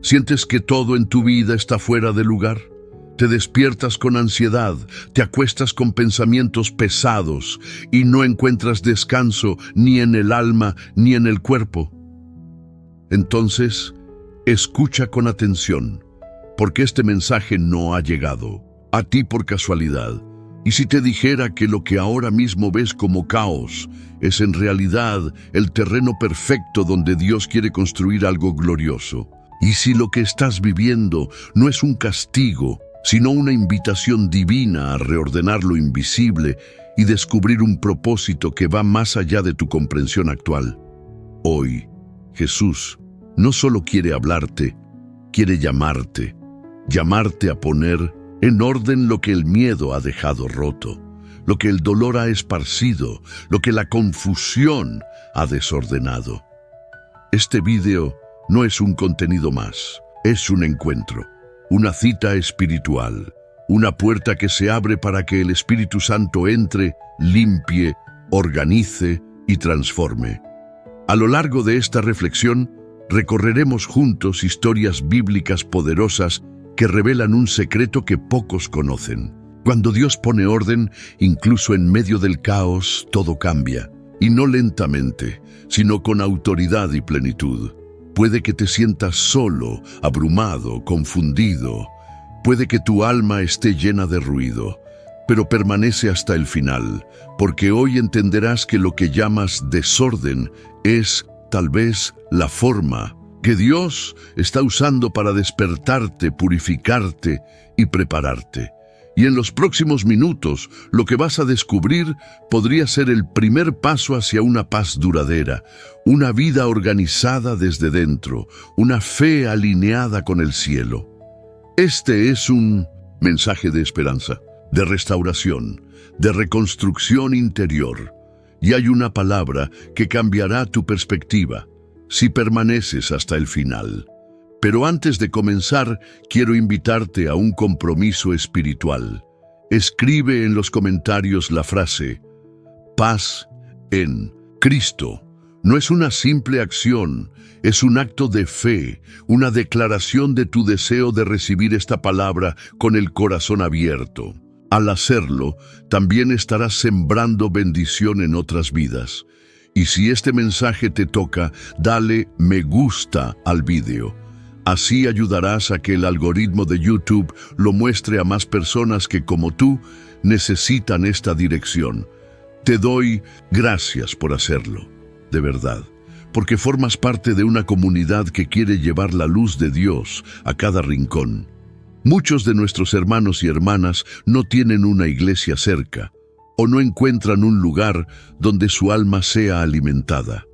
¿Sientes que todo en tu vida está fuera de lugar? Te despiertas con ansiedad, te acuestas con pensamientos pesados y no encuentras descanso ni en el alma ni en el cuerpo. Entonces, escucha con atención, porque este mensaje no ha llegado a ti por casualidad. Y si te dijera que lo que ahora mismo ves como caos es en realidad el terreno perfecto donde Dios quiere construir algo glorioso. Y si lo que estás viviendo no es un castigo, sino una invitación divina a reordenar lo invisible y descubrir un propósito que va más allá de tu comprensión actual. Hoy, Jesús no solo quiere hablarte, quiere llamarte a poner en orden lo que el miedo ha dejado roto, lo que el dolor ha esparcido, lo que la confusión ha desordenado. Este video no es un contenido más, es un encuentro, una cita espiritual, una puerta que se abre para que el Espíritu Santo entre, limpie, organice y transforme. A lo largo de esta reflexión, recorreremos juntos historias bíblicas poderosas que revelan un secreto que pocos conocen. Cuando Dios pone orden, incluso en medio del caos, todo cambia. Y no lentamente, sino con autoridad y plenitud. Puede que te sientas solo, abrumado, confundido. Puede que tu alma esté llena de ruido, pero permanece hasta el final, porque hoy entenderás que lo que llamas desorden es, tal vez, la forma que Dios está usando para despertarte, purificarte y prepararte. Y en los próximos minutos, lo que vas a descubrir podría ser el primer paso hacia una paz duradera, una vida organizada desde dentro, una fe alineada con el cielo. Este es un mensaje de esperanza, de restauración, de reconstrucción interior. Y hay una palabra que cambiará tu perspectiva, si permaneces hasta el final. Pero antes de comenzar, quiero invitarte a un compromiso espiritual. Escribe en los comentarios la frase, paz en Cristo. No es una simple acción, es un acto de fe, una declaración de tu deseo de recibir esta palabra con el corazón abierto. Al hacerlo, también estarás sembrando bendición en otras vidas. Y si este mensaje te toca, dale me gusta al video. Así ayudarás a que el algoritmo de YouTube lo muestre a más personas que, como tú, necesitan esta dirección. Te doy gracias por hacerlo, de verdad, porque formas parte de una comunidad que quiere llevar la luz de Dios a cada rincón. Muchos de nuestros hermanos y hermanas no tienen una iglesia cerca, o no encuentran un lugar donde su alma sea alimentada.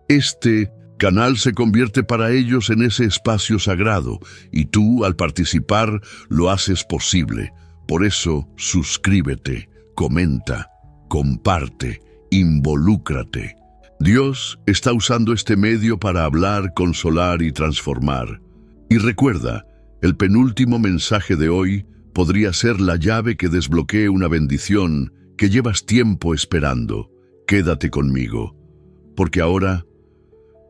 Este canal se convierte para ellos en ese espacio sagrado, y tú, al participar, lo haces posible. Por eso, suscríbete, comenta, comparte, involúcrate. Dios está usando este medio para hablar, consolar y transformar. Y recuerda, el penúltimo mensaje de hoy podría ser la llave que desbloquee una bendición que llevas tiempo esperando. Quédate conmigo, porque ahora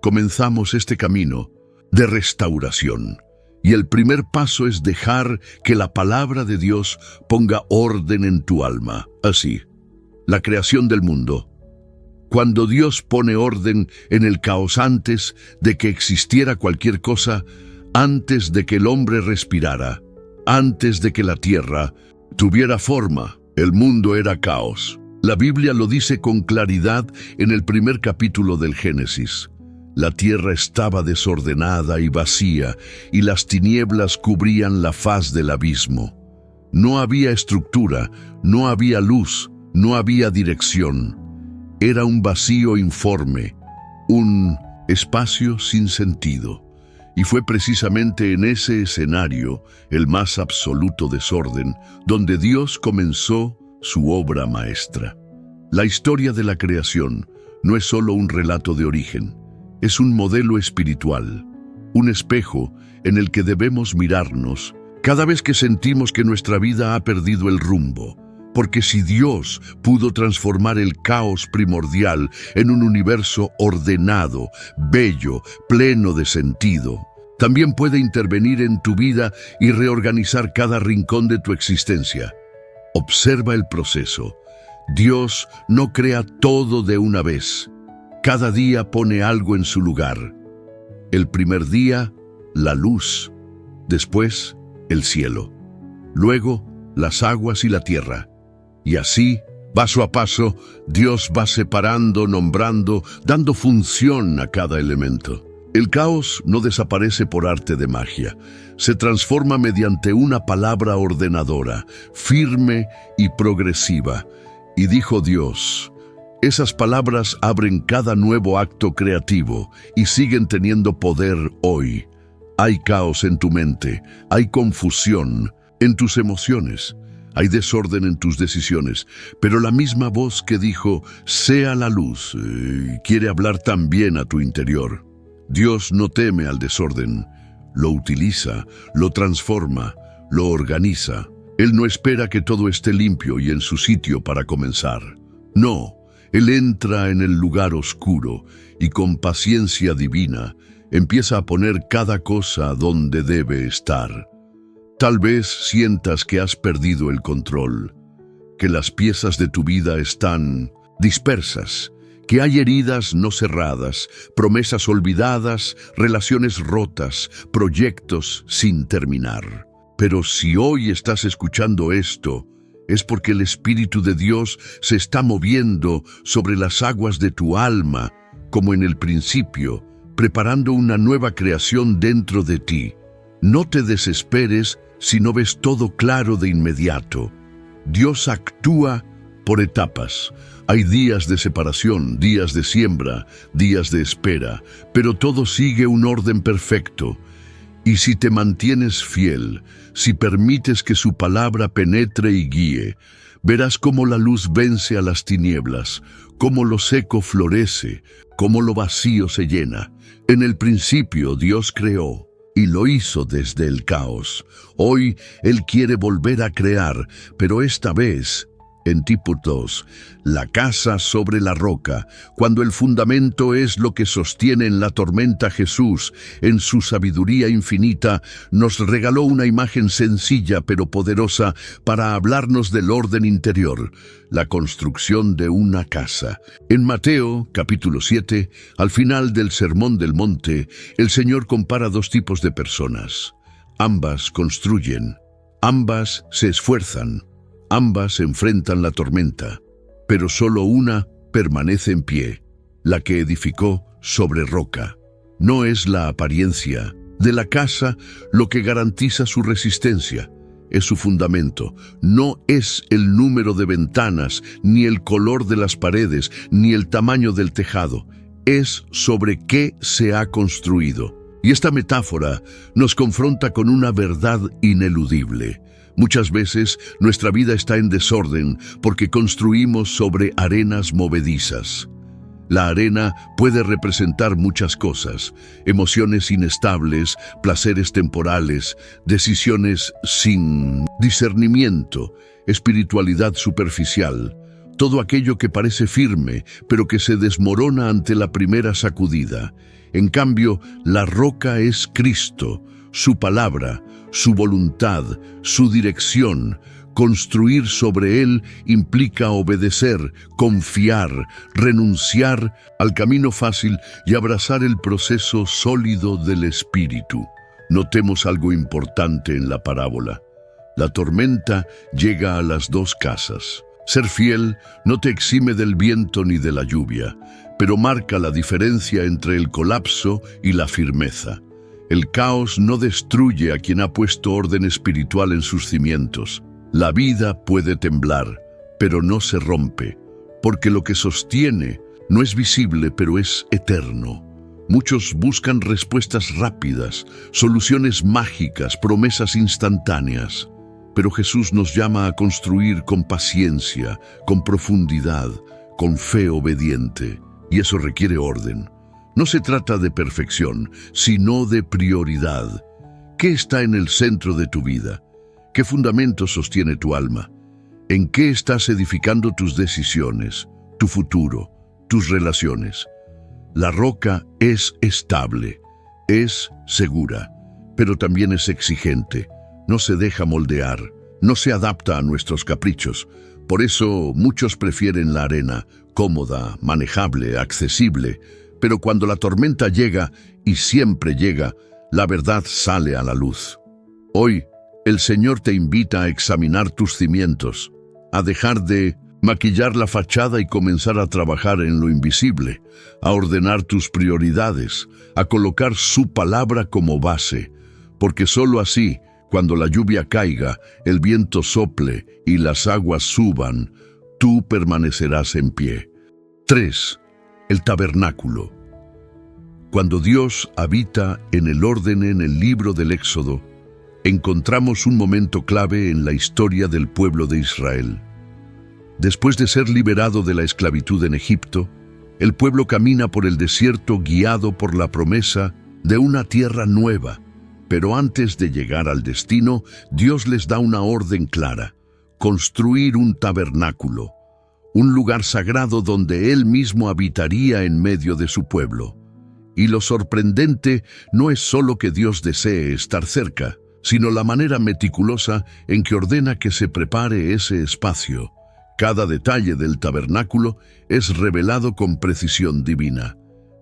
comenzamos este camino de restauración. Y el primer paso es dejar que la palabra de Dios ponga orden en tu alma. Así, la creación del mundo. Cuando Dios pone orden en el caos antes de que existiera cualquier cosa, antes de que el hombre respirara, antes de que la tierra tuviera forma, el mundo era caos. La Biblia lo dice con claridad en el primer capítulo del Génesis. La tierra estaba desordenada y vacía, y las tinieblas cubrían la faz del abismo. No había estructura, no había luz, no había dirección. Era un vacío informe, un espacio sin sentido. Y fue precisamente en ese escenario, el más absoluto desorden, donde Dios comenzó su obra maestra. La historia de la creación no es solo un relato de origen, es un modelo espiritual, un espejo en el que debemos mirarnos cada vez que sentimos que nuestra vida ha perdido el rumbo. Porque si Dios pudo transformar el caos primordial en un universo ordenado, bello, pleno de sentido, También puede intervenir en tu vida y reorganizar cada rincón de tu existencia. Observa el proceso. Dios no crea todo de una vez. Cada día pone algo en su lugar. El primer día, la luz. Después, el cielo. Luego, las aguas y la tierra. Y así, paso a paso, Dios va separando, nombrando, dando función a cada elemento. El caos no desaparece por arte de magia. Se transforma mediante una palabra ordenadora, firme y progresiva. Y dijo Dios, esas palabras abren cada nuevo acto creativo y siguen teniendo poder hoy. Hay caos en tu mente, hay confusión en tus emociones, hay desorden en tus decisiones, pero la misma voz que dijo, sea la luz, quiere hablar también a tu interior. Dios no teme al desorden, lo utiliza, lo transforma, lo organiza. Él no espera que todo esté limpio y en su sitio para comenzar. No, Él entra en el lugar oscuro y con paciencia divina empieza a poner cada cosa donde debe estar. Tal vez sientas que has perdido el control, que las piezas de tu vida están dispersas, que hay heridas no cerradas, promesas olvidadas, relaciones rotas, proyectos sin terminar. Pero si hoy estás escuchando esto, es porque el Espíritu de Dios se está moviendo sobre las aguas de tu alma, como en el principio, preparando una nueva creación dentro de ti. No te desesperes si no ves todo claro de inmediato. Dios actúa por etapas. Hay días de separación, días de siembra, días de espera, pero todo sigue un orden perfecto. Y si te mantienes fiel, si permites que su palabra penetre y guíe, verás cómo la luz vence a las tinieblas, cómo lo seco florece, cómo lo vacío se llena. En el principio Dios creó, y lo hizo desde el caos. Hoy Él quiere volver a crear, pero esta vez en Tipo 2, la casa sobre la roca, cuando el fundamento es lo que sostiene en la tormenta. Jesús, en su sabiduría infinita, nos regaló una imagen sencilla pero poderosa para hablarnos del orden interior, la construcción de una casa. En Mateo, capítulo 7, al final del Sermón del Monte, el Señor compara dos tipos de personas. Ambas construyen, ambas se esfuerzan, ambas enfrentan la tormenta, pero solo una permanece en pie, la que edificó sobre roca. No es la apariencia de la casa lo que garantiza su resistencia, es su fundamento. No es el número de ventanas, ni el color de las paredes, ni el tamaño del tejado. Es sobre qué se ha construido. Y esta metáfora nos confronta con una verdad ineludible. Muchas veces nuestra vida está en desorden porque construimos sobre arenas movedizas. La arena puede representar muchas cosas: emociones inestables, placeres temporales, decisiones sin discernimiento, espiritualidad superficial, todo aquello que parece firme, pero que se desmorona ante la primera sacudida. En cambio, la roca es Cristo, su palabra, su voluntad, su dirección. Construir sobre Él implica obedecer, confiar, renunciar al camino fácil y abrazar el proceso sólido del Espíritu. Notemos algo importante en la parábola. La tormenta llega a las dos casas. Ser fiel no te exime del viento ni de la lluvia, pero marca la diferencia entre el colapso y la firmeza. El caos no destruye a quien ha puesto orden espiritual en sus cimientos. La vida puede temblar, pero no se rompe, porque lo que sostiene no es visible, pero es eterno. Muchos buscan respuestas rápidas, soluciones mágicas, promesas instantáneas. Pero Jesús nos llama a construir con paciencia, con profundidad, con fe obediente, y eso requiere orden. No se trata de perfección, sino de prioridad. ¿Qué está en el centro de tu vida? ¿Qué fundamento sostiene tu alma? ¿En qué estás edificando tus decisiones, tu futuro, tus relaciones? La roca es estable, es segura. pero también es exigente. No se deja moldear, no se adapta a nuestros caprichos. Por eso muchos prefieren la arena, cómoda, manejable, accesible. Pero cuando la tormenta llega, y siempre llega, la verdad sale a la luz. Hoy, el Señor te invita a examinar tus cimientos, a dejar de maquillar la fachada y comenzar a trabajar en lo invisible, a ordenar tus prioridades, a colocar su palabra como base, porque sólo así, cuando la lluvia caiga, el viento sople y las aguas suban, tú permanecerás en pie. 3. El tabernáculo. Cuando Dios habita en el orden en el libro del Éxodo, encontramos un momento clave en la historia del pueblo de Israel. Después de ser liberado de la esclavitud en Egipto, el pueblo camina por el desierto guiado por la promesa de una tierra nueva. Pero antes de llegar al destino, Dios les da una orden clara: construir un tabernáculo, un lugar sagrado donde Él mismo habitaría en medio de su pueblo. Y lo sorprendente no es solo que Dios desee estar cerca, sino la manera meticulosa en que ordena que se prepare ese espacio. Cada detalle del tabernáculo es revelado con precisión divina.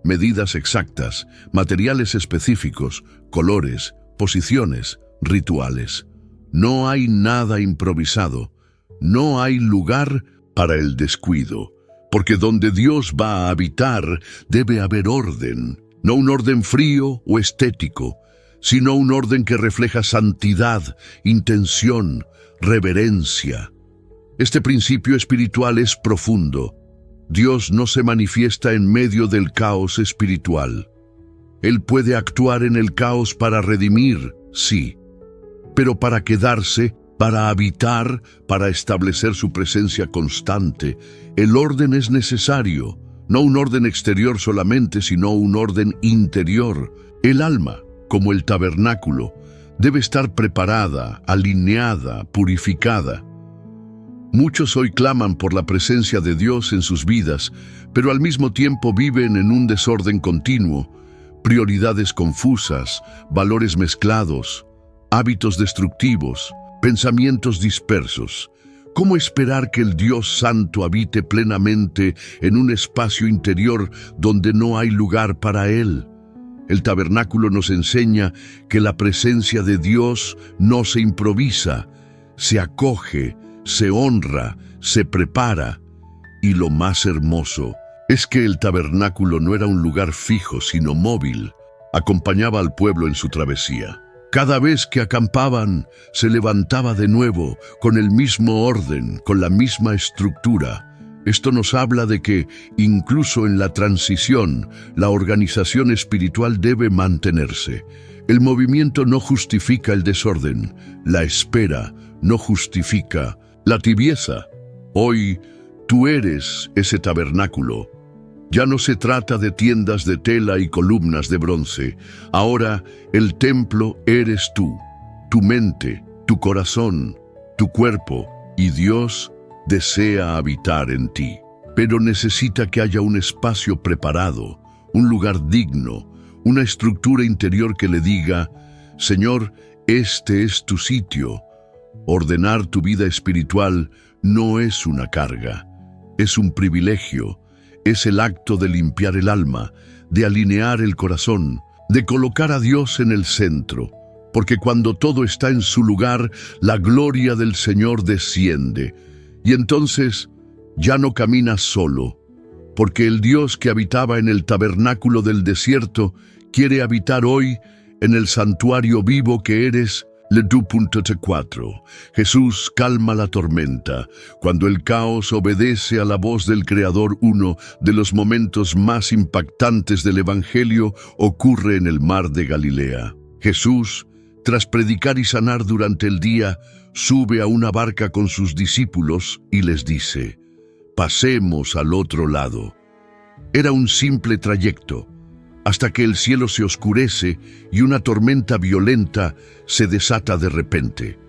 Medidas exactas, materiales específicos, colores, posiciones, rituales. No hay nada improvisado, no hay lugar para el descuido, porque donde Dios va a habitar debe haber orden, no un orden frío o estético, sino un orden que refleja santidad, intención, reverencia. Este principio espiritual es profundo. Dios no se manifiesta en medio del caos espiritual. Él puede actuar en el caos para redimir, sí, pero para quedarse, para habitar, para establecer su presencia constante. El orden es necesario, no un orden exterior solamente, sino un orden interior. El alma, como el tabernáculo, debe estar preparada, alineada, purificada. Muchos hoy claman por la presencia de Dios en sus vidas, pero al mismo tiempo viven en un desorden continuo, prioridades confusas, valores mezclados, hábitos destructivos, pensamientos dispersos. ¿Cómo esperar que el Dios Santo habite plenamente en un espacio interior donde no hay lugar para Él? El tabernáculo nos enseña que la presencia de Dios no se improvisa, se acoge, se honra, se prepara. Y lo más hermoso es que el tabernáculo no era un lugar fijo, sino móvil. Acompañaba al pueblo en su travesía. Cada vez que acampaban, se levantaba de nuevo, con el mismo orden, con la misma estructura. Esto nos habla de que, incluso en la transición, la organización espiritual debe mantenerse. El movimiento no justifica el desorden, la espera no justifica la tibieza. Hoy, tú eres ese tabernáculo. Ya no se trata de tiendas de tela y columnas de bronce. Ahora, el templo eres tú, tu mente, tu corazón, tu cuerpo, y Dios desea habitar en ti. Pero necesita que haya un espacio preparado, un lugar digno, una estructura interior que le diga: Señor, este es tu sitio. Ordenar tu vida espiritual no es una carga, es un privilegio, es el acto de limpiar el alma, de alinear el corazón, de colocar a Dios en el centro, porque cuando todo está en su lugar, la gloria del Señor desciende, y entonces ya no caminas solo, porque el Dios que habitaba en el tabernáculo del desierto quiere habitar hoy en el santuario vivo que eres. Le 2.4. Jesús calma la tormenta. Cuando el caos obedece a la voz del Creador, uno de los momentos más impactantes del Evangelio ocurre en el mar de Galilea. Jesús, tras predicar y sanar durante el día, sube a una barca con sus discípulos y les dice: pasemos al otro lado. Era un simple trayecto, hasta que el cielo se oscurece y una tormenta violenta se desata de repente.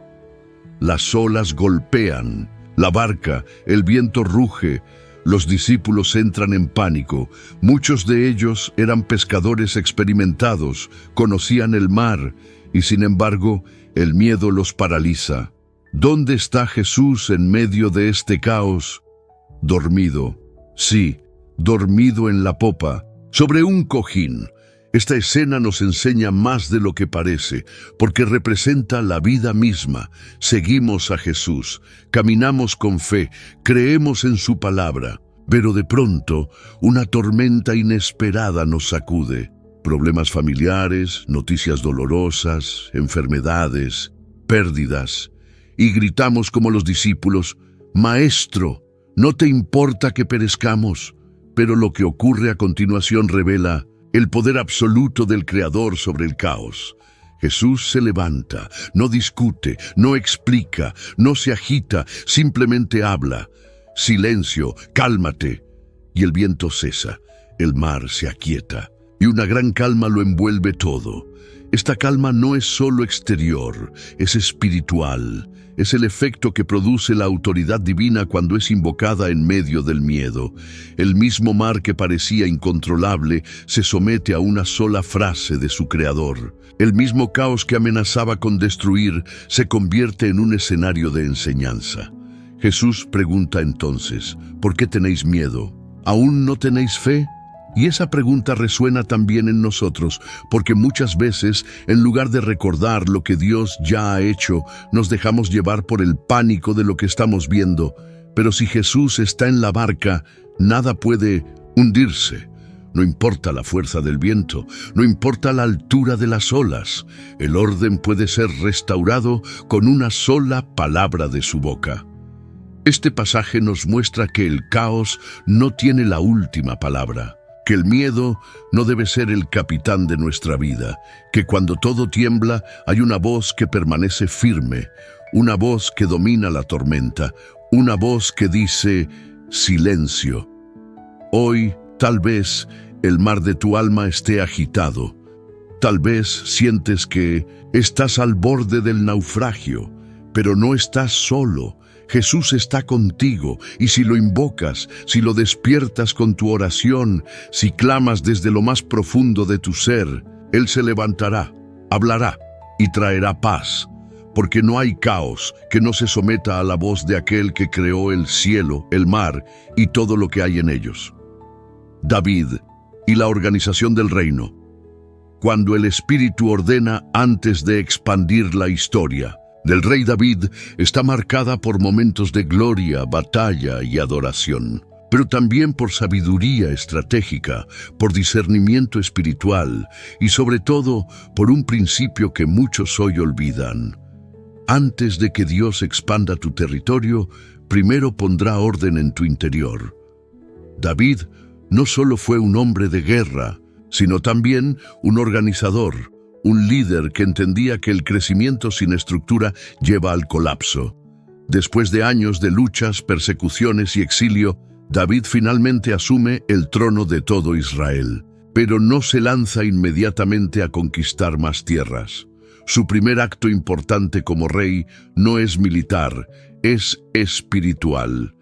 Las olas golpean la barca, el viento ruge, Los discípulos entran en pánico. Muchos de ellos eran pescadores experimentados, conocían el mar, y sin embargo, el miedo los paraliza. ¿Dónde está Jesús en medio de este caos? Dormido. Sí, dormido en la popa, sobre un cojín. Esta escena nos enseña más de lo que parece, porque representa la vida misma. Seguimos a Jesús, caminamos con fe, creemos en su palabra, pero de pronto una tormenta inesperada nos sacude. Problemas familiares, noticias dolorosas, enfermedades, pérdidas. Y gritamos como los discípulos: «Maestro, ¿no te importa que perezcamos?». Pero lo que ocurre a continuación revela el poder absoluto del Creador sobre el caos. Jesús se levanta, no discute, no explica, no se agita, simplemente habla. «Silencio, cálmate». Y el viento cesa, el mar se aquieta, y una gran calma lo envuelve todo. Esta calma no es solo exterior, es espiritual. Es el efecto que produce la autoridad divina cuando es invocada en medio del miedo. El mismo mar que parecía incontrolable se somete a una sola frase de su creador. El mismo caos que amenazaba con destruir se convierte en un escenario de enseñanza. Jesús pregunta entonces: ¿por qué tenéis miedo? ¿Aún no tenéis fe? Y esa pregunta resuena también en nosotros, porque muchas veces, en lugar de recordar lo que Dios ya ha hecho, nos dejamos llevar por el pánico de lo que estamos viendo. Pero si Jesús está en la barca, nada puede hundirse. No importa la fuerza del viento, no importa la altura de las olas, el orden puede ser restaurado con una sola palabra de su boca. Este pasaje nos muestra que el caos no tiene la última palabra, que el miedo no debe ser el capitán de nuestra vida, que cuando todo tiembla hay una voz que permanece firme, una voz que domina la tormenta, una voz que dice: silencio. Hoy, tal vez, el mar de tu alma esté agitado. Tal vez sientes que estás al borde del naufragio, pero no estás solo. Jesús está contigo, y si lo invocas, si lo despiertas con tu oración, si clamas desde lo más profundo de tu ser, Él se levantará, hablará y traerá paz, porque no hay caos que no se someta a la voz de aquel que creó el cielo, el mar y todo lo que hay en ellos. David y la organización del reino. Cuando el Espíritu ordena antes de expandir la historia del rey David, está marcada por momentos de gloria, batalla y adoración, pero también por sabiduría estratégica, por discernimiento espiritual y sobre todo por un principio que muchos hoy olvidan. Antes de que Dios expanda tu territorio, primero pondrá orden en tu interior. David no solo fue un hombre de guerra, sino también un organizador, un líder que entendía que el crecimiento sin estructura lleva al colapso. Después de años de luchas, persecuciones y exilio, David finalmente asume el trono de todo Israel, pero no se lanza inmediatamente a conquistar más tierras. Su primer acto importante como rey no es militar, es espiritual.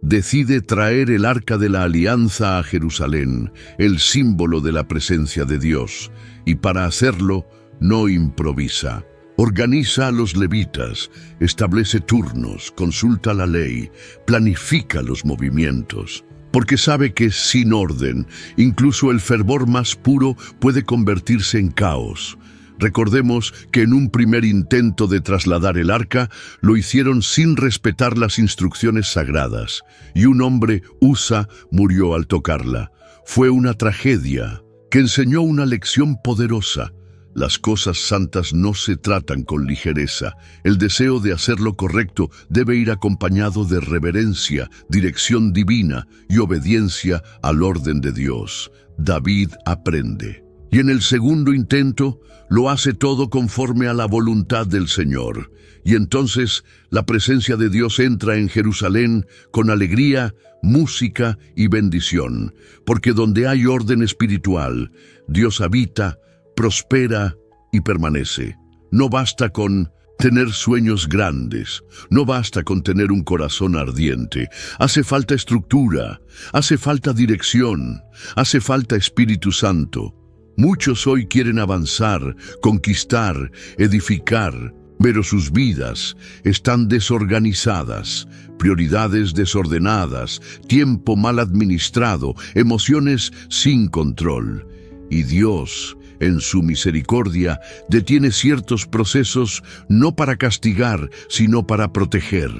Decide traer el Arca de la Alianza a Jerusalén, el símbolo de la presencia de Dios, y para hacerlo no improvisa. Organiza a los levitas, establece turnos, consulta la ley, planifica los movimientos, porque sabe que sin orden, incluso el fervor más puro puede convertirse en caos. Recordemos que en un primer intento de trasladar el arca, lo hicieron sin respetar las instrucciones sagradas, y un hombre, Usa, murió al tocarla. Fue una tragedia que enseñó una lección poderosa. Las cosas santas no se tratan con ligereza. El deseo de hacer lo correcto debe ir acompañado de reverencia, dirección divina y obediencia al orden de Dios. David aprende. Y en el segundo intento, lo hace todo conforme a la voluntad del Señor. Y entonces la presencia de Dios entra en Jerusalén con alegría, música y bendición, porque donde hay orden espiritual, Dios habita, prospera y permanece. No basta con tener sueños grandes. No basta con tener un corazón ardiente. Hace falta estructura, hace falta dirección, hace falta Espíritu Santo. Muchos hoy quieren avanzar, conquistar, edificar, pero sus vidas están desorganizadas, prioridades desordenadas, tiempo mal administrado, emociones sin control. Y Dios, en su misericordia, detiene ciertos procesos no para castigar, sino para proteger,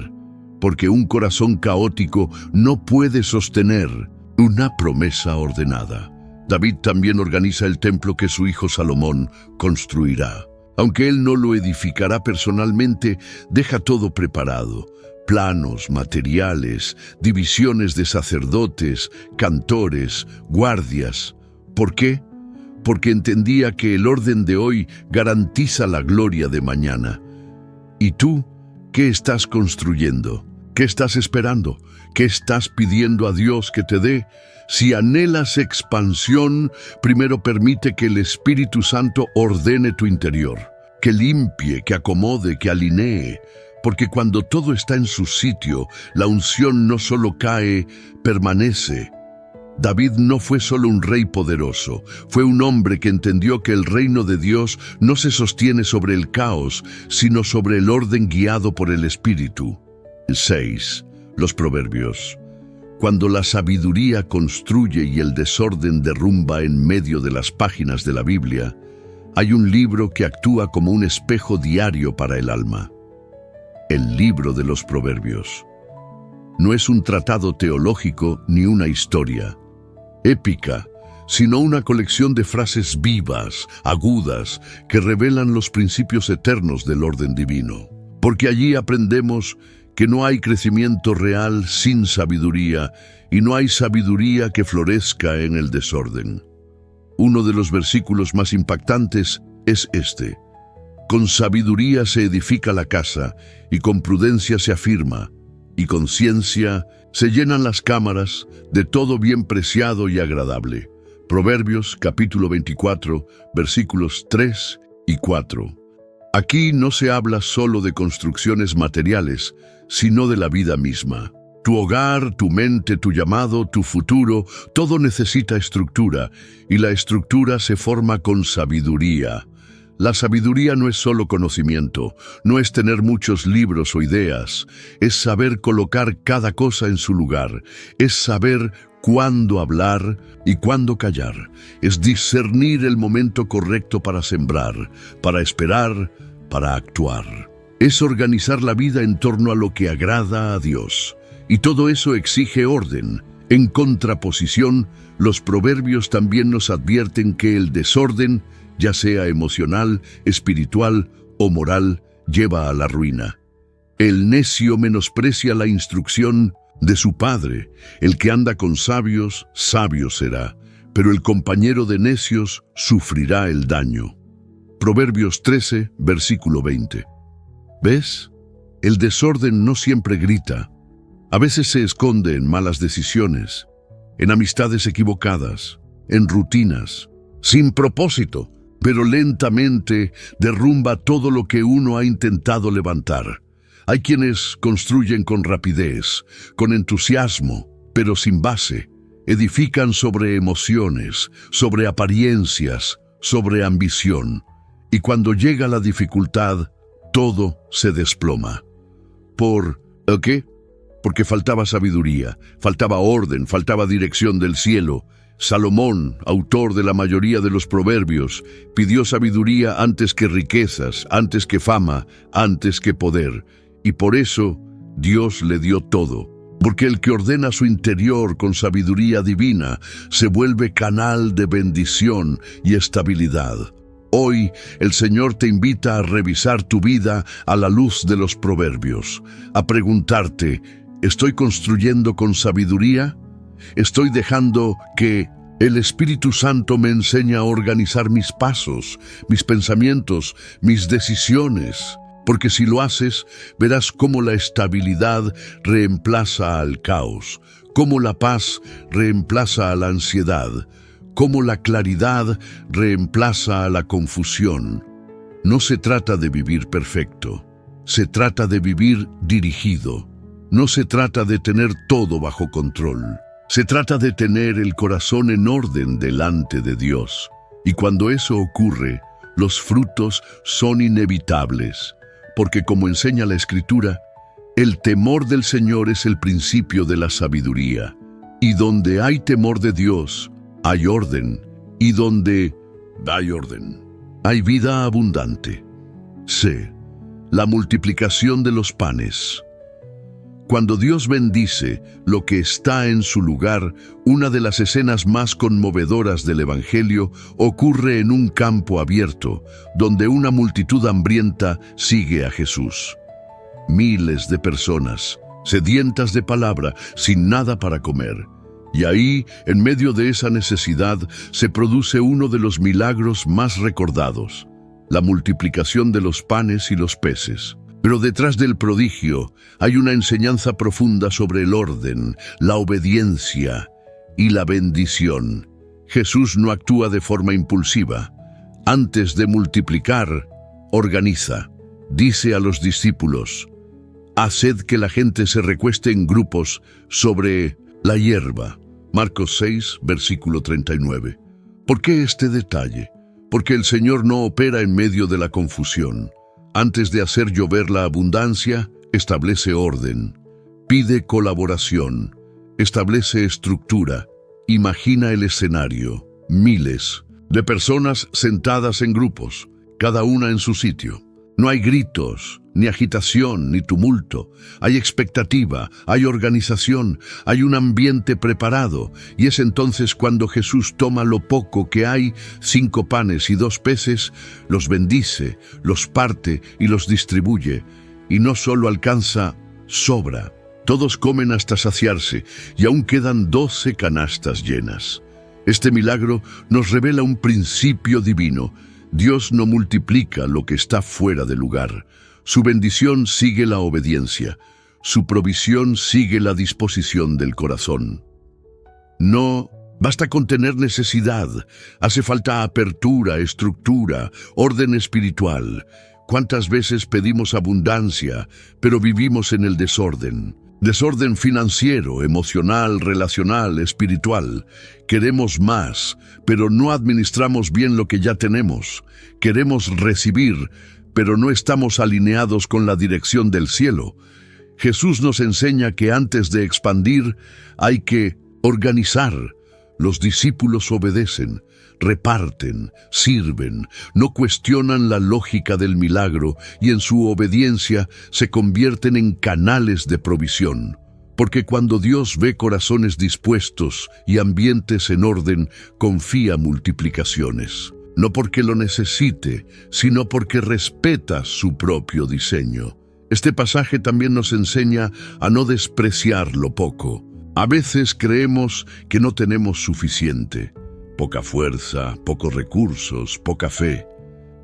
porque un corazón caótico no puede sostener una promesa ordenada. David también organiza el templo que su hijo Salomón construirá. Aunque él no lo edificará personalmente, deja todo preparado: planos, materiales, divisiones de sacerdotes, cantores, guardias. ¿Por qué? Porque entendía que el orden de hoy garantiza la gloria de mañana. ¿Y tú qué estás construyendo? ¿Qué estás esperando? ¿Qué estás pidiendo a Dios que te dé? Si anhelas expansión, primero permite que el Espíritu Santo ordene tu interior, que limpie, que acomode, que alinee, porque cuando todo está en su sitio, la unción no solo cae, permanece. David no fue solo un rey poderoso, fue un hombre que entendió que el reino de Dios no se sostiene sobre el caos, sino sobre el orden guiado por el Espíritu. 6. Los Proverbios. Cuando la sabiduría construye y el desorden derrumba en medio de las páginas de la Biblia, hay un libro que actúa como un espejo diario para el alma. El libro de los Proverbios. No es un tratado teológico ni una historia épica, sino una colección de frases vivas, agudas, que revelan los principios eternos del orden divino. Porque allí aprendemos que no hay crecimiento real sin sabiduría, y no hay sabiduría que florezca en el desorden. Uno de los versículos más impactantes es este: con sabiduría se edifica la casa, y con prudencia se afirma, y con ciencia se llenan las cámaras de todo bien preciado y agradable. Proverbios capítulo 24, versículos 3 y 4. Aquí no se habla solo de construcciones materiales, sino de la vida misma. Tu hogar, tu mente, tu llamado, tu futuro, todo necesita estructura, y la estructura se forma con sabiduría. La sabiduría no es solo conocimiento, no es tener muchos libros o ideas, es saber colocar cada cosa en su lugar, es saber cuándo hablar y cuándo callar, es discernir el momento correcto para sembrar, para esperar, para actuar. Es organizar la vida en torno a lo que agrada a Dios. Y todo eso exige orden. En contraposición, los proverbios también nos advierten que el desorden, ya sea emocional, espiritual o moral, lleva a la ruina. El necio menosprecia la instrucción de su padre. El que anda con sabios, sabio será, pero el compañero de necios sufrirá el daño. Proverbios 13, versículo 20. ¿Ves? El desorden no siempre grita. A veces se esconde en malas decisiones, en amistades equivocadas, en rutinas, sin propósito, pero lentamente derrumba todo lo que uno ha intentado levantar. Hay quienes construyen con rapidez, con entusiasmo, pero sin base. Edifican sobre emociones, sobre apariencias, sobre ambición. Y cuando llega la dificultad, todo se desploma. ¿Por qué? Porque faltaba sabiduría, faltaba orden, faltaba dirección del cielo. Salomón, autor de la mayoría de los proverbios, pidió sabiduría antes que riquezas, antes que fama, antes que poder. Y por eso Dios le dio todo. Porque el que ordena su interior con sabiduría divina se vuelve canal de bendición y estabilidad. Hoy el Señor te invita a revisar tu vida a la luz de los proverbios, a preguntarte: ¿estoy construyendo con sabiduría? ¿Estoy dejando que el Espíritu Santo me enseñe a organizar mis pasos, mis pensamientos, mis decisiones? Porque si lo haces, verás cómo la estabilidad reemplaza al caos, cómo la paz reemplaza a la ansiedad, cómo la claridad reemplaza a la confusión. No se trata de vivir perfecto, Se trata de vivir dirigido. No se trata de tener todo bajo control. Se trata de tener el corazón en orden delante de Dios. Y cuando eso ocurre, los frutos son inevitables, porque como enseña la Escritura, el temor del Señor es el principio de la sabiduría. Y donde hay temor de Dios, hay orden. Y donde hay orden, hay vida abundante. C. La multiplicación de los panes. Cuando Dios bendice lo que está en su lugar, una de las escenas más conmovedoras del Evangelio ocurre en un campo abierto, donde una multitud hambrienta sigue a Jesús. Miles de personas, sedientas de palabra, sin nada para comer. Y ahí, en medio de esa necesidad, se produce uno de los milagros más recordados, la multiplicación de los panes y los peces. Pero detrás del prodigio hay una enseñanza profunda sobre el orden, la obediencia y la bendición. Jesús no actúa de forma impulsiva. Antes de multiplicar, organiza. Dice a los discípulos: haced que la gente se recueste en grupos sobre la hierba. Marcos 6, versículo 39. ¿Por qué este detalle? Porque el Señor no opera en medio de la confusión. Antes de hacer llover la abundancia, establece orden, pide colaboración, establece estructura, imagina el escenario, miles de personas sentadas en grupos, cada una en su sitio. No hay gritos, ni agitación, ni tumulto. Hay expectativa, hay organización, hay un ambiente preparado. Y es entonces cuando Jesús toma lo poco que hay, 5 panes y 2 peces, los bendice, los parte y los distribuye. Y no solo alcanza, sobra. Todos comen hasta saciarse y aún quedan 12 canastas llenas. Este milagro nos revela un principio divino. Dios no multiplica lo que está fuera de lugar. Su bendición sigue la obediencia. Su provisión sigue la disposición del corazón. No basta con tener necesidad. Hace falta apertura, estructura, orden espiritual. ¿Cuántas veces pedimos abundancia, pero vivimos en el desorden? Desorden financiero, emocional, relacional, espiritual. Queremos más, pero no administramos bien lo que ya tenemos. Queremos recibir, pero no estamos alineados con la dirección del cielo. Jesús nos enseña que antes de expandir hay que organizar. Los discípulos obedecen, reparten, sirven, no cuestionan la lógica del milagro y en su obediencia se convierten en canales de provisión. Porque cuando Dios ve corazones dispuestos y ambientes en orden, confía multiplicaciones. No porque lo necesite, sino porque respeta su propio diseño. Este pasaje también nos enseña a no despreciar lo poco. A veces creemos que no tenemos suficiente. Poca fuerza, pocos recursos, poca fe.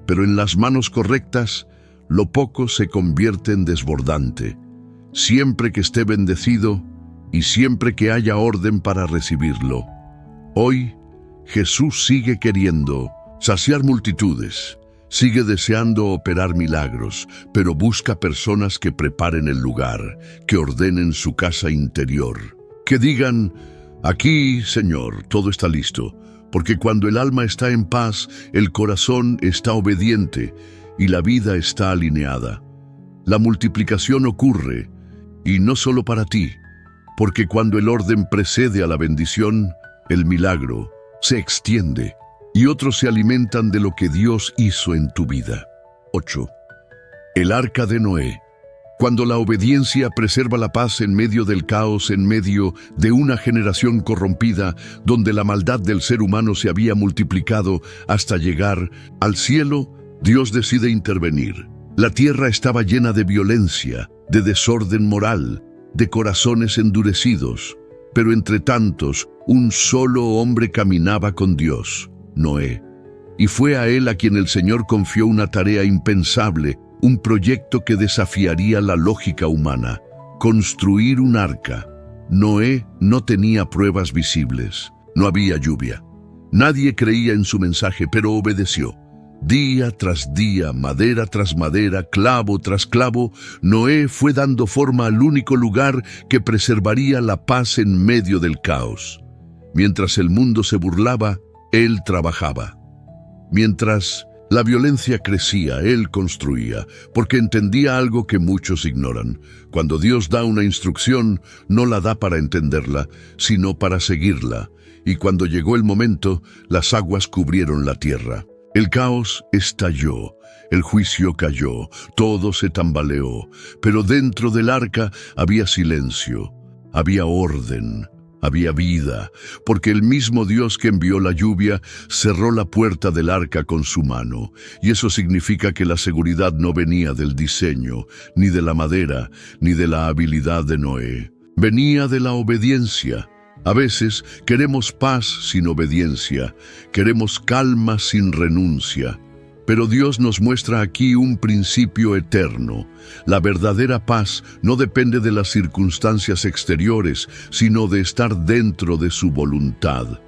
Pero en las manos correctas, lo poco se convierte en desbordante. Siempre que esté bendecido y siempre que haya orden para recibirlo. Hoy, Jesús sigue queriendo saciar multitudes, sigue deseando operar milagros, pero busca personas que preparen el lugar, que ordenen su casa interior, que digan: aquí, Señor, todo está listo. Porque cuando el alma está en paz, el corazón está obediente y la vida está alineada. La multiplicación ocurre, y no solo para ti, porque cuando el orden precede a la bendición, el milagro se extiende y otros se alimentan de lo que Dios hizo en tu vida. 8. El arca de Noé. Cuando la obediencia preserva la paz en medio del caos, en medio de una generación corrompida, donde la maldad del ser humano se había multiplicado hasta llegar al cielo, Dios decide intervenir. La tierra estaba llena de violencia, de desorden moral, de corazones endurecidos, pero entre tantos, un solo hombre caminaba con Dios, Noé. Y fue a él a quien el Señor confió una tarea impensable, un proyecto que desafiaría la lógica humana: construir un arca. Noé no tenía pruebas visibles, no había lluvia. Nadie creía en su mensaje, pero obedeció. Día tras día, madera tras madera, clavo tras clavo, Noé fue dando forma al único lugar que preservaría la paz en medio del caos. Mientras el mundo se burlaba, él trabajaba. Mientras la violencia crecía, él construía, porque entendía algo que muchos ignoran. Cuando Dios da una instrucción, no la da para entenderla, sino para seguirla. Y cuando llegó el momento, las aguas cubrieron la tierra. El caos estalló, el juicio cayó, todo se tambaleó, pero dentro del arca había silencio, había orden, había vida, porque el mismo Dios que envió la lluvia cerró la puerta del arca con su mano, y eso significa que la seguridad no venía del diseño, ni de la madera, ni de la habilidad de Noé. Venía de la obediencia. A veces queremos paz sin obediencia, queremos calma sin renuncia. Pero Dios nos muestra aquí un principio eterno. La verdadera paz no depende de las circunstancias exteriores, sino de estar dentro de su voluntad.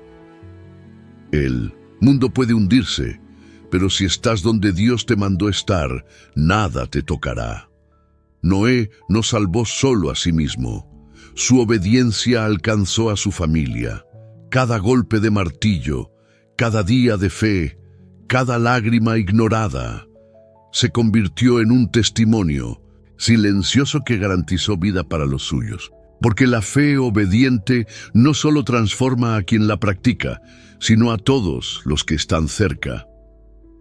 El mundo puede hundirse, pero si estás donde Dios te mandó estar, nada te tocará. Noé no salvó solo a sí mismo. Su obediencia alcanzó a su familia. Cada golpe de martillo, cada día de fe, cada lágrima ignorada, se convirtió en un testimonio silencioso que garantizó vida para los suyos. Porque la fe obediente no solo transforma a quien la practica, sino a todos los que están cerca.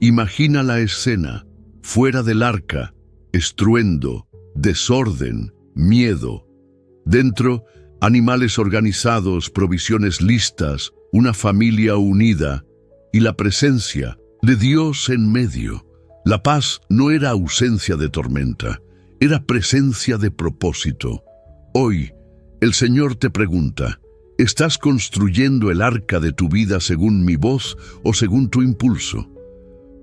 Imagina la escena: fuera del arca, estruendo, desorden, miedo. Dentro, animales organizados, provisiones listas, una familia unida y la presencia de Dios en medio. La paz no era ausencia de tormenta, era presencia de propósito. Hoy, el Señor te pregunta: ¿estás construyendo el arca de tu vida según mi voz o según tu impulso?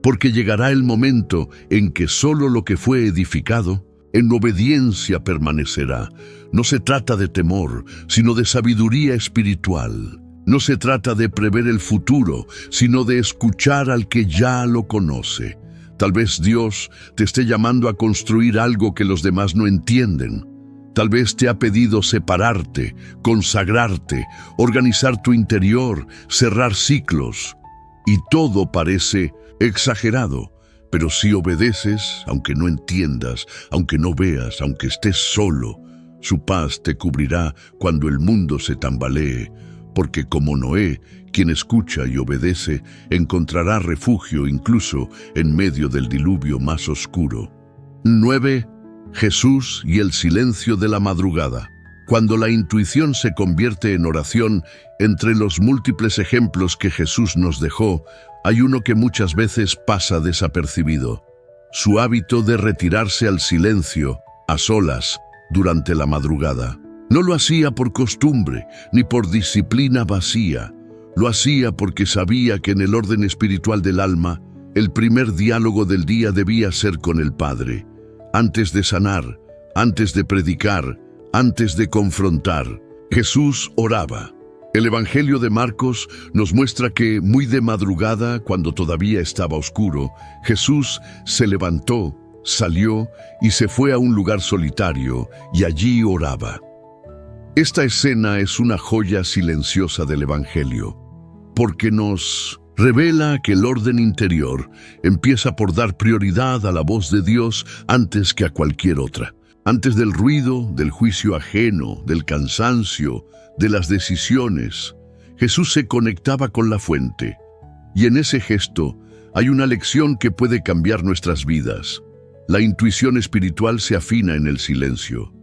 Porque llegará el momento en que solo lo que fue edificado en obediencia permanecerá. No se trata de temor, sino de sabiduría espiritual. No se trata de prever el futuro, sino de escuchar al que ya lo conoce. Tal vez Dios te esté llamando a construir algo que los demás no entienden. Tal vez te ha pedido separarte, consagrarte, organizar tu interior, cerrar ciclos. Y todo parece exagerado. Pero si obedeces, aunque no entiendas, aunque no veas, aunque estés solo, su paz te cubrirá cuando el mundo se tambalee, porque como Noé, quien escucha y obedece, encontrará refugio incluso en medio del diluvio más oscuro. 9. Jesús y el silencio de la madrugada. Cuando la intuición se convierte en oración, entre los múltiples ejemplos que Jesús nos dejó, hay uno que muchas veces pasa desapercibido: su hábito de retirarse al silencio, a solas, durante la madrugada. No lo hacía por costumbre, ni por disciplina vacía. Lo hacía porque sabía que en el orden espiritual del alma, el primer diálogo del día debía ser con el Padre. Antes de sanar, antes de predicar, antes de confrontar, Jesús oraba. El Evangelio de Marcos nos muestra que, muy de madrugada, cuando todavía estaba oscuro, Jesús se levantó, salió y se fue a un lugar solitario, y allí oraba. Esta escena es una joya silenciosa del Evangelio, porque nos revela que el orden interior empieza por dar prioridad a la voz de Dios antes que a cualquier otra. Antes del ruido, del juicio ajeno, del cansancio, de las decisiones, Jesús se conectaba con la fuente. Y en ese gesto hay una lección que puede cambiar nuestras vidas. La intuición espiritual se afina en el silencio.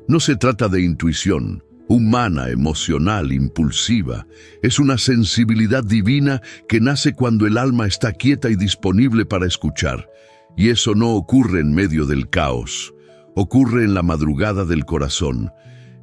No se trata de intuición humana, emocional, impulsiva. Es una sensibilidad divina que nace cuando el alma está quieta y disponible para escuchar. Y eso no ocurre en medio del caos. Ocurre en la madrugada del corazón,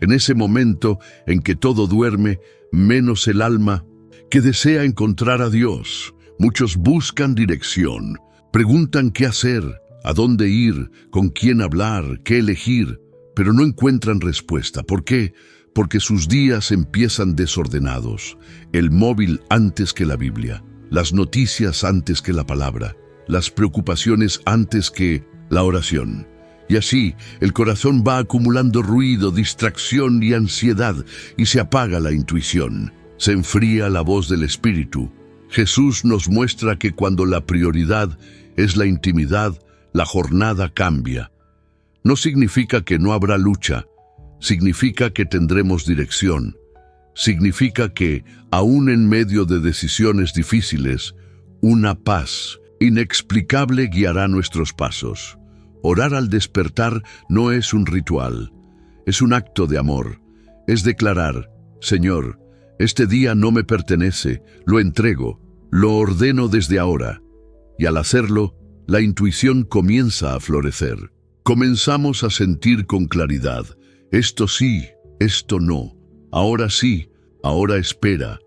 en ese momento en que todo duerme, menos el alma, que desea encontrar a Dios. Muchos buscan dirección, preguntan qué hacer, a dónde ir, con quién hablar, qué elegir, pero no encuentran respuesta. ¿Por qué? Porque sus días empiezan desordenados. El móvil antes que la Biblia, las noticias antes que la palabra. las preocupaciones antes que la oración. Y así, el corazón va acumulando ruido, distracción y ansiedad, y se apaga la intuición. Se enfría la voz del Espíritu. Jesús nos muestra que cuando la prioridad es la intimidad, la jornada cambia. No significa que no habrá lucha, significa que tendremos dirección. Significa que, aún en medio de decisiones difíciles, una paz inexplicable guiará nuestros pasos. Orar al despertar no es un ritual, es un acto de amor. Es declarar: Señor, este día no me pertenece, lo entrego, lo ordeno desde ahora. Y al hacerlo, la intuición comienza a florecer. Comenzamos a sentir con claridad: esto sí, esto no, ahora sí, ahora espera.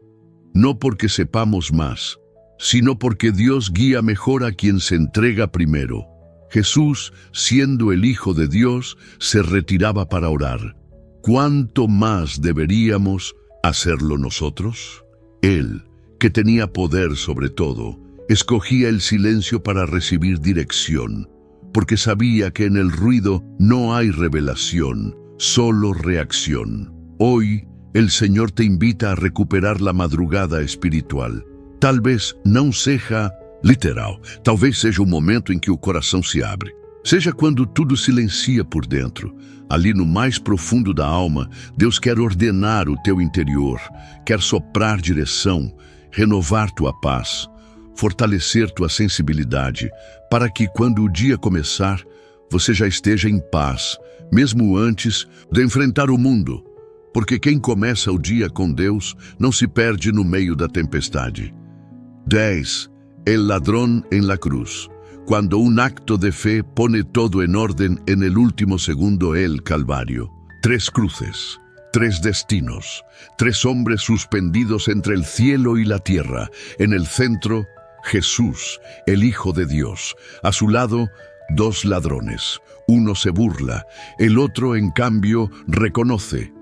No porque sepamos más, sino porque Dios guía mejor a quien se entrega primero. Jesús, siendo el Hijo de Dios, se retiraba para orar. ¿Cuánto más deberíamos hacerlo nosotros? Él, que tenía poder sobre todo, escogía el silencio para recibir dirección, porque sabía que en el ruido no hay revelación, solo reacción. Hoy, el Señor te invita a recuperar la madrugada espiritual. Tal vez não seja literal, talvez seja o momento em que o coração se abre. Seja quando tudo silencia por dentro. Ali no mais profundo da alma, Deus quer ordenar o teu interior, quer soprar direção, renovar tua paz, fortalecer tua sensibilidade, para que quando o dia começar, você já esteja em paz, mesmo antes de enfrentar o mundo. Porque quem começa o dia com Deus não se perde no meio da tempestade. 10. El ladrón en la cruz. Cuando un acto de fe pone todo en orden en el último segundo, el Calvario. 3 cruces, 3 destinos, 3 hombres suspendidos entre el cielo y la tierra. En el centro, Jesús, el Hijo de Dios. A su lado, 2 ladrones. Uno se burla, el otro, en cambio, reconoce,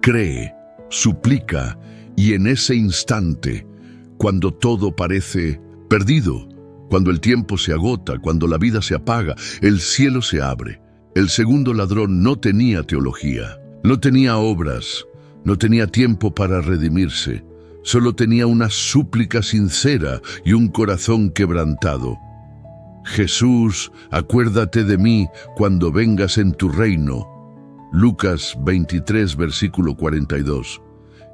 cree, suplica, y en ese instante, cuando todo parece perdido, cuando el tiempo se agota, cuando la vida se apaga, el cielo se abre. El segundo ladrón no tenía teología, no tenía obras, no tenía tiempo para redimirse, solo tenía una súplica sincera y un corazón quebrantado. Jesús, acuérdate de mí cuando vengas en tu reino. Lucas 23, versículo 42.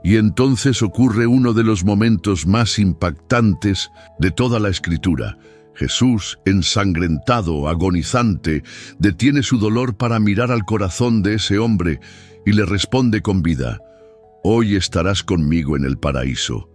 Y entonces ocurre uno de los momentos más impactantes de toda la Escritura. Jesús, ensangrentado, agonizante, detiene su dolor para mirar al corazón de ese hombre y le responde con vida: hoy estarás conmigo en el paraíso.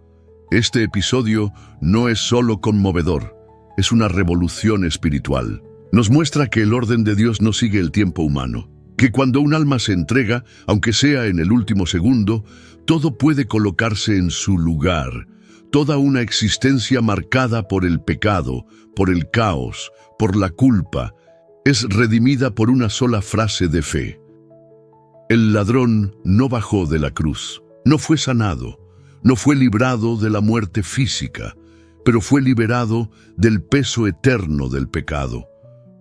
Este episodio no es solo conmovedor, es una revolución espiritual. Nos muestra que el orden de Dios no sigue el tiempo humano, que cuando un alma se entrega, aunque sea en el último segundo, todo puede colocarse en su lugar. Toda una existencia marcada por el pecado, por el caos, por la culpa, es redimida por una sola frase de fe. El ladrón no bajó de la cruz, no fue sanado, no fue librado de la muerte física, pero fue liberado del peso eterno del pecado,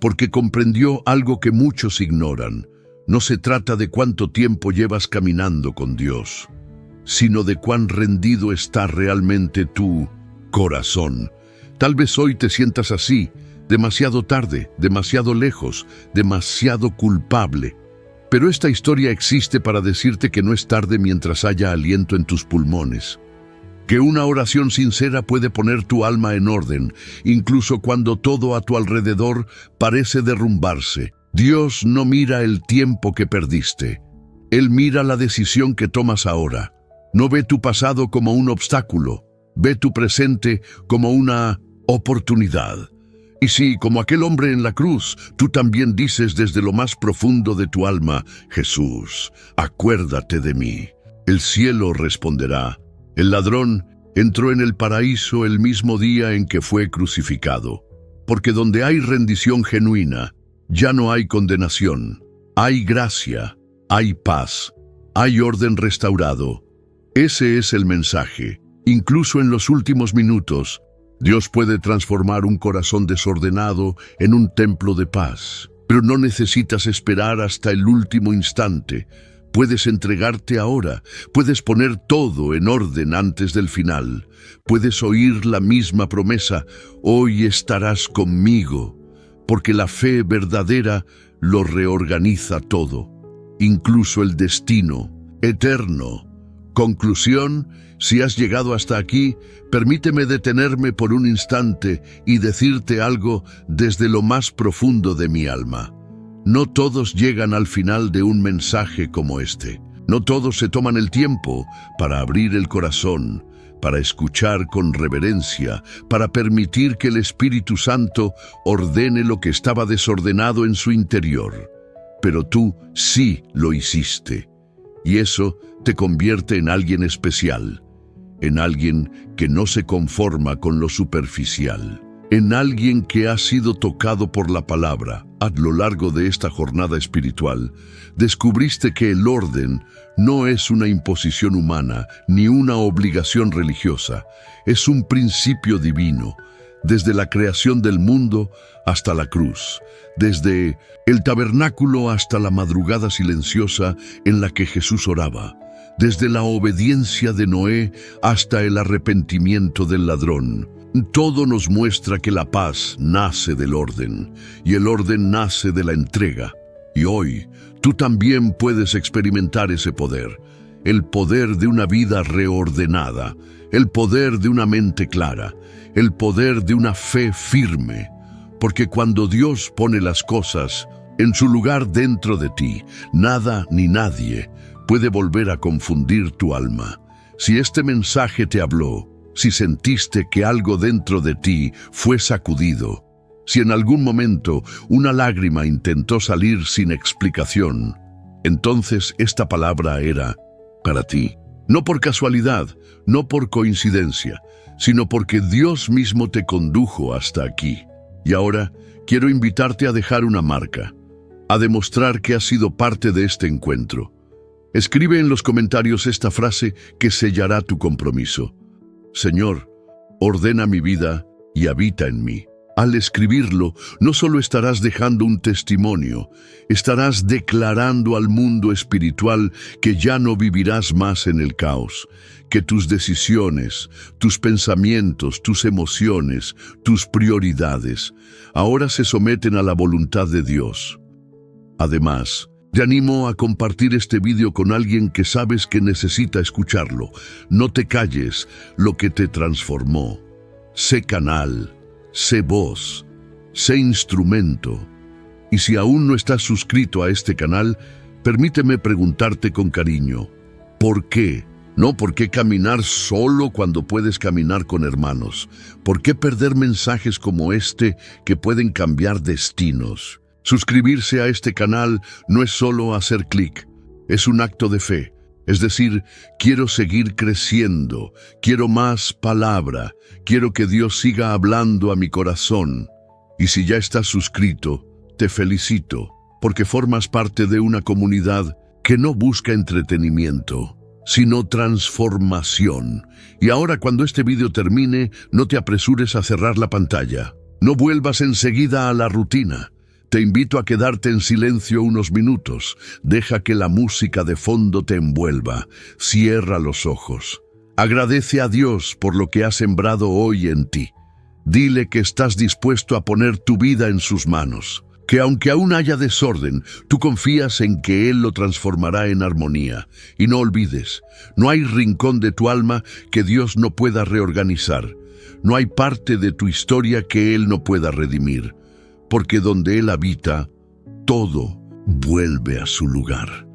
porque comprendió algo que muchos ignoran. No se trata de cuánto tiempo llevas caminando con Dios, sino de cuán rendido está realmente tu corazón. Tal vez hoy te sientas así, demasiado tarde, demasiado lejos, demasiado culpable. Pero esta historia existe para decirte que no es tarde mientras haya aliento en tus pulmones. Que una oración sincera puede poner tu alma en orden, incluso cuando todo a tu alrededor parece derrumbarse. Dios no mira el tiempo que perdiste. Él mira la decisión que tomas ahora. No ve tu pasado como un obstáculo, ve tu presente como una oportunidad. Y si, como aquel hombre en la cruz, tú también dices desde lo más profundo de tu alma: Jesús, acuérdate de mí, el cielo responderá. El ladrón entró en el paraíso el mismo día en que fue crucificado, porque donde hay rendición genuina, ya no hay condenación, hay gracia, hay paz, hay orden restaurado. Ese es el mensaje. Incluso en los últimos minutos, Dios puede transformar un corazón desordenado en un templo de paz, pero no necesitas esperar hasta el último instante. Puedes entregarte ahora, puedes poner todo en orden antes del final. Puedes oír la misma promesa: hoy estarás conmigo, porque la fe verdadera lo reorganiza todo, incluso el destino eterno. Conclusión: si has llegado hasta aquí, permíteme detenerme por un instante y decirte algo desde lo más profundo de mi alma. No todos llegan al final de un mensaje como este. No todos se toman el tiempo para abrir el corazón, para escuchar con reverencia, para permitir que el Espíritu Santo ordene lo que estaba desordenado en su interior. Pero tú sí lo hiciste, y eso te convierte en alguien especial, en alguien que no se conforma con lo superficial, en alguien que ha sido tocado por la palabra. A lo largo de esta jornada espiritual, descubriste que el orden no es una imposición humana ni una obligación religiosa, es un principio divino, desde la creación del mundo hasta la cruz, desde el tabernáculo hasta la madrugada silenciosa en la que Jesús oraba, desde la obediencia de Noé hasta el arrepentimiento del ladrón. Todo nos muestra que la paz nace del orden, y el orden nace de la entrega. Y hoy, tú también puedes experimentar ese poder, el poder de una vida reordenada, el poder de una mente clara, el poder de una fe firme, porque cuando Dios pone las cosas en su lugar dentro de ti, nada ni nadie puede volver a confundir tu alma. Si este mensaje te habló, si sentiste que algo dentro de ti fue sacudido, si en algún momento una lágrima intentó salir sin explicación, entonces esta palabra era para ti. No por casualidad, no por coincidencia, sino porque Dios mismo te condujo hasta aquí. Y ahora quiero invitarte a dejar una marca, a demostrar que has sido parte de este encuentro. Escribe en los comentarios esta frase que sellará tu compromiso: Señor, ordena mi vida y habita en mí. Al escribirlo, no solo estarás dejando un testimonio, estarás declarando al mundo espiritual que ya no vivirás más en el caos, que tus decisiones, tus pensamientos, tus emociones, tus prioridades, ahora se someten a la voluntad de Dios. Además, te animo a compartir este video con alguien que sabes que necesita escucharlo. No te calles lo que te transformó. Sé canal, sé voz, sé instrumento. Y si aún no estás suscrito a este canal, permíteme preguntarte con cariño: ¿por qué? No, ¿por qué caminar solo cuando puedes caminar con hermanos? ¿Por qué perder mensajes como este que pueden cambiar destinos? Suscribirse a este canal no es solo hacer clic, es un acto de fe. Es decir, quiero seguir creciendo, quiero más palabra, quiero que Dios siga hablando a mi corazón. Y si ya estás suscrito, te felicito, porque formas parte de una comunidad que no busca entretenimiento, sino transformación. Y ahora, cuando este video termine, no te apresures a cerrar la pantalla. No vuelvas enseguida a la rutina. Te invito a quedarte en silencio unos minutos. Deja que la música de fondo te envuelva. Cierra los ojos. Agradece a Dios por lo que ha sembrado hoy en ti. Dile que estás dispuesto a poner tu vida en sus manos. Que aunque aún haya desorden, tú confías en que Él lo transformará en armonía. Y no olvides, no hay rincón de tu alma que Dios no pueda reorganizar. No hay parte de tu historia que Él no pueda redimir. Porque donde Él habita, todo vuelve a su lugar.